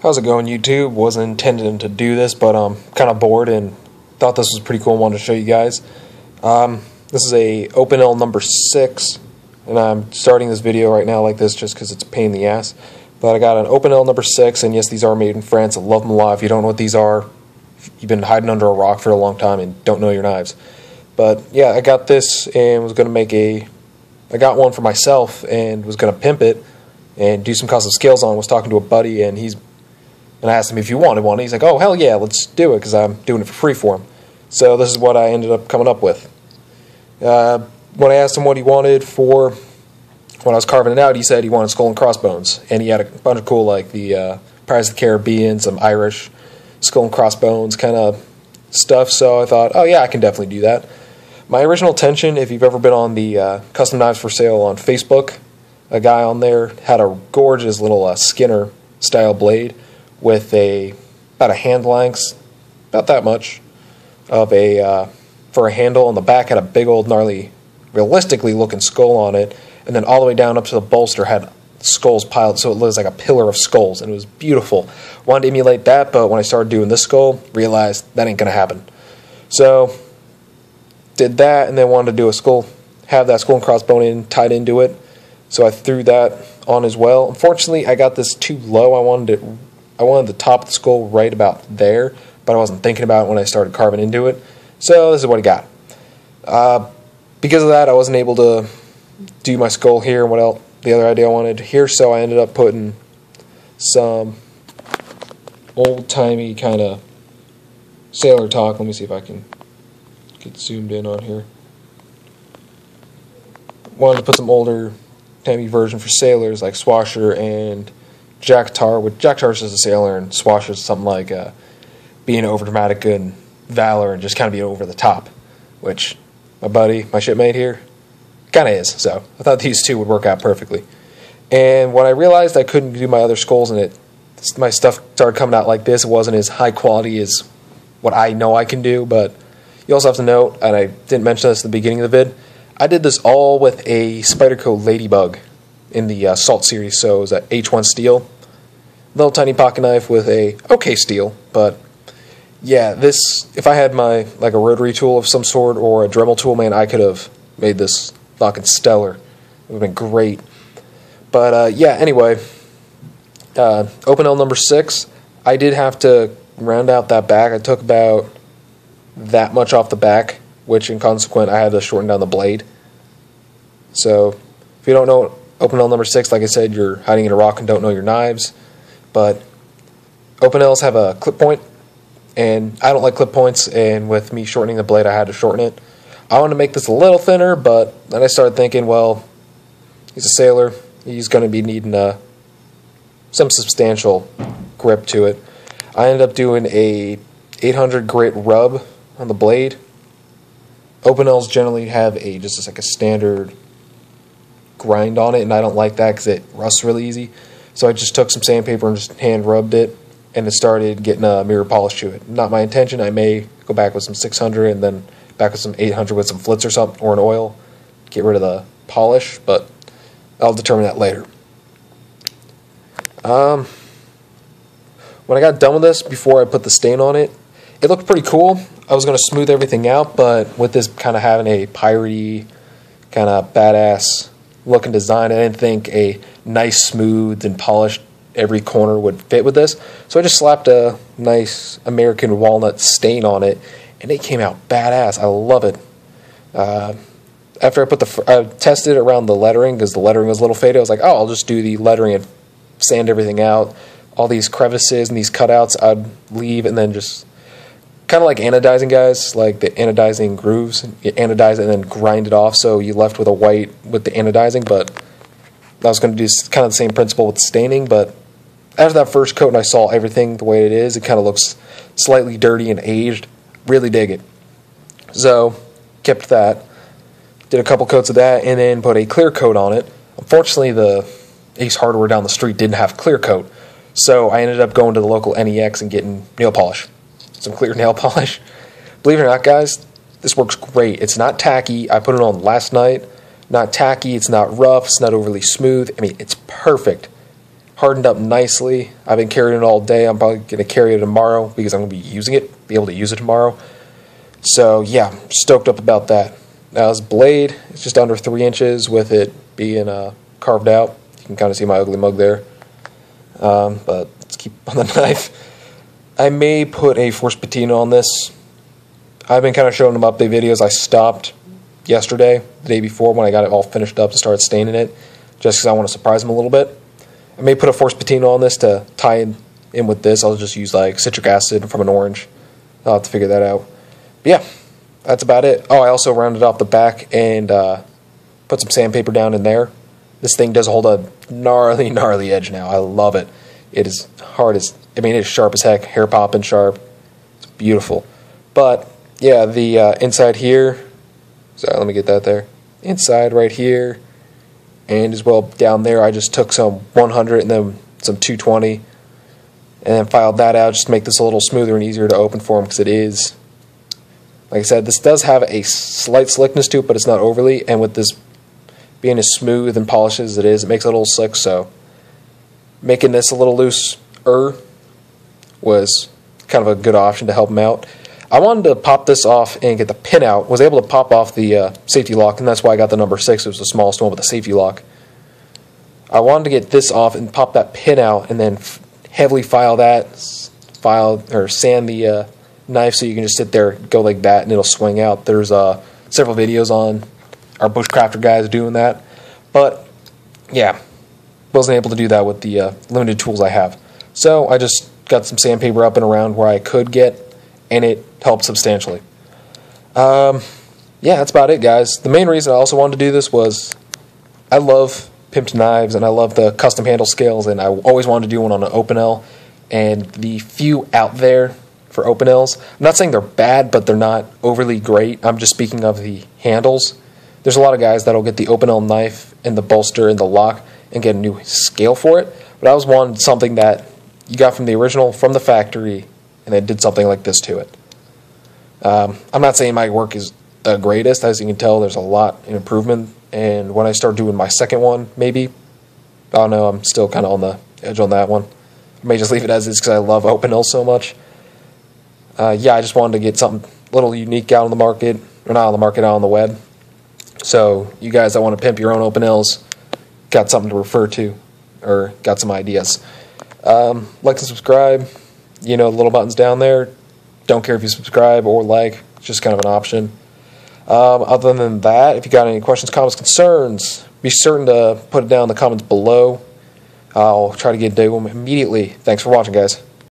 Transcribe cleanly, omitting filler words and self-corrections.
How's it going, YouTube? Wasn't intending to do this, but I'm kind of bored and thought this was pretty cool and wanted to show you guys. This is a Opinel number 6, and I'm starting this video right now like this just because it's a pain in the ass. But I got an Opinel number 6, and yes, these are made in France. I love them a lot. If you don't know what these are, you've been hiding under a rock for a long time and don't know your knives. But yeah, I got this and was going to make I got one for myself and was going to pimp it and do some custom scales on. I was talking to a buddy, and I asked him if he wanted one. He's like, oh, hell yeah, let's do it, because I'm doing it for free for him. So this is what I ended up coming up with. When I asked him what he wanted for when I was carving it out, he said he wanted skull and crossbones. And he had a bunch of cool, like the Pirates of the Caribbean, some Irish skull and crossbones kind of stuff. So I thought, oh yeah, I can definitely do that. My original intention, if you've ever been on the Custom Knives for Sale on Facebook, a guy on there had a gorgeous little Skinner style blade with about a hand length, about that much, of for a handle. On the back had a big old gnarly, realistically looking skull on it, and then all the way down up to the bolster had skulls piled, so it was like a pillar of skulls, and it was beautiful. Wanted to emulate that, but when I started doing this skull, realized that ain't gonna happen. So did that, and then wanted to do a skull, have that skull and crossbone tied into it. So I threw that on as well. Unfortunately, I got this too low. I wanted the top of the skull right about there, but I wasn't thinking about it when I started carving into it. So this is what I got. Because of that, I wasn't able to do my skull here and what else, the other idea I wanted here, so I ended up putting some old-timey kind of sailor talk. Let me see if I can get zoomed in on here. Wanted to put some older timey version for sailors like Swasher and Jack Tar, with Jack Tar's just a sailor and Swasher's something like being overdramatic and valor and just kind of being over the top, which my buddy, my shipmate here, kind of is. So I thought these two would work out perfectly. And when I realized I couldn't do my other skulls and my stuff started coming out like this, it wasn't as high quality as what I know I can do. But you also have to note, and I didn't mention this at the beginning of the vid, I did this all with a Spyderco Ladybug in the Salt series, so it was an H1 steel, little tiny pocket knife with a okay steel. But yeah, this, if I had my like a rotary tool of some sort or a Dremel tool, man, I could have made this fucking stellar. It would have been great. But yeah, anyway, Opinel number 6, I did have to round out that back. I took about that much off the back, which in consequence I had to shorten down the blade. So if you don't know Opinel number 6, like I said, you're hiding in a rock and don't know your knives. But Opinels have a clip point, and I don't like clip points, and with me shortening the blade, I had to shorten it. I wanted to make this a little thinner, but then I started thinking, well, he's a sailor. He's going to be needing some substantial grip to it. I ended up doing a 800 grit rub on the blade. Opinels generally have just like a standard grind on it, and I don't like that because it rusts really easy. So I just took some sandpaper and just hand rubbed it, and it started getting a mirror polish to it. Not my intention. I may go back with some 600 and then back with some 800 with some flitz or something, or an oil, get rid of the polish, but I'll determine that later. When I got done with this, before I put the stain on it, it looked pretty cool. I was going to smooth everything out, but with this kind of having a piratey, kind of badass looking design, I didn't think a nice, smooth, and polished every corner would fit with this. So I just slapped a nice American walnut stain on it, and it came out badass. I love it. After I tested it around the lettering, because the lettering was a little faded, I was like, oh, I'll just do the lettering and sand everything out. All these crevices and these cutouts I'd leave, and then just kind of like anodizing, guys, like the anodizing grooves. You anodize it and then grind it off, so you left with a white with the anodizing. But I was going to do kind of the same principle with staining, but after that first coat and I saw everything the way it is, it kind of looks slightly dirty and aged. Really dig it. So kept that. Did a couple coats of that, and then put a clear coat on it. Unfortunately, the Ace Hardware down the street didn't have clear coat, so I ended up going to the local NEX and getting nail polish. Some clear nail polish. Believe it or not, guys, this works great. It's not tacky. I put it on last night. Not tacky. It's not rough. It's not overly smooth. I mean, it's perfect. hardened up nicely. I've been carrying it all day. I'm probably going to carry it tomorrow because I'm going to be able to use it tomorrow. So yeah, I'm stoked up about that. Now this blade, it's just under 3 inches with it being carved out. You can kind of see my ugly mug there. But let's keep on the knife. I may put a force patina on this. I've been kind of showing them update videos. I stopped yesterday, the day before, when I got it all finished up and started staining it, just because I want to surprise them a little bit. I may put a force patina on this to tie in with this. I'll just use like citric acid from an orange. I'll have to figure that out. But yeah, that's about it. Oh, I also rounded off the back and put some sandpaper down in there. This thing does hold a gnarly edge now. I love it. It is hard as, I mean, it is sharp as heck, hair popping sharp. It's beautiful. But yeah, the inside here, sorry, let me get that there. Inside right here, and as well down there, I just took some 100 and then some 220, and then filed that out just to make this a little smoother and easier to open for them, because it is, like I said, this does have a slight slickness to it, but it's not overly, and with this being as smooth and polished as it is, it makes it a little slick, so making this a little looser was kind of a good option to help them out. I wanted to pop this off and get the pin out. Was able to pop off the safety lock, and that's why I got the number 6. It was the smallest one with the safety lock. I wanted to get this off and pop that pin out, and then heavily sand the knife so you can just sit there, go like that, and it'll swing out. There's several videos on our bushcrafter guys doing that, but yeah, wasn't able to do that with the limited tools I have. So I just got some sandpaper up and around where I could get, and it helped substantially. Yeah, that's about it, guys. The main reason I also wanted to do this was I love pimped knives, and I love the custom handle scales, and I always wanted to do one on an Opinel, and the few out there for Opinels, I'm not saying they're bad, but they're not overly great. I'm just speaking of the handles. There's a lot of guys that'll get the Opinel knife and the bolster and the lock and get a new scale for it, but I always wanted something that you got from the original, from the factory, and then did something like this to it. I'm not saying my work is the greatest. As you can tell, there's a lot in improvement, and when I start doing my second one, maybe, I don't know, I'm still kind of on the edge on that one. I may just leave it as is because I love Opinel so much. Yeah, I just wanted to get something a little unique out on the market, or not on the market, out on the web. So you guys that want to pimp your own Opinels got something to refer to, or got some ideas. Like and subscribe. You know, the little button's down there. Don't care if you subscribe or like. It's just kind of an option. Other than that, if you got any questions, comments, concerns, be certain to put it down in the comments below. I'll try to get to them immediately. Thanks for watching, guys.